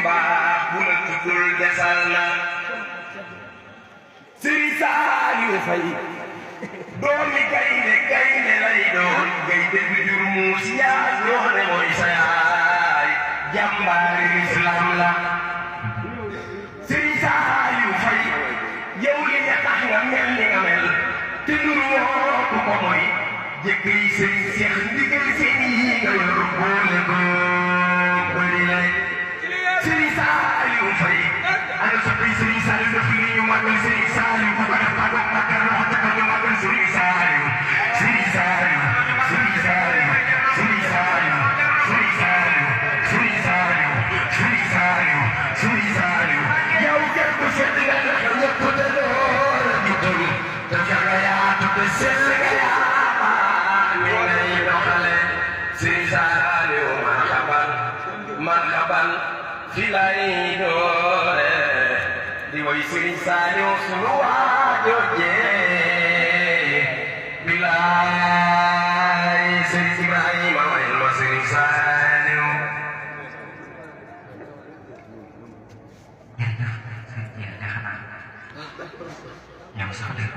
baax bu la tuddul desal na Sëriñ Saaliw Fay doomi gaynde lay doon gaynde bi jur muus yaa ñoo ne mooy sa yaay jàmbaari lislaam la Sëriñ Saaliw Fay yow li nga tax nga mel ni nga mel te nuru woo ku ko mooy jëkk yi sëriñ Seex ndigal seen yi nga yor boole ko bëri lay Sëriñ Saaliw Fay ana soppi Sëriñ Saaliw def li ñu màggal Sëriñ Saaliw bu ko def màggal màggal wax dëgg ñu màggal Sëriñ Saaliw Sëriñ Saaliw Sëriñ Saaliw Sëriñ Saaliw Sëriñ Saaliw Sëriñ Saaliw Sëriñ Saaliw Sëriñ Saaliw yow kenn ku sedd nga def ñëpp te door a juddul te nga yaatu te sell nga yaa ni ngay doxale Sëriñ Saaliw marhaban fi lay doore di woy Sëriñ Saaliw sunu waajo jee bilaay Sëriñ Ibrahima way ma Sëriñ Saaliw yang sax dëgg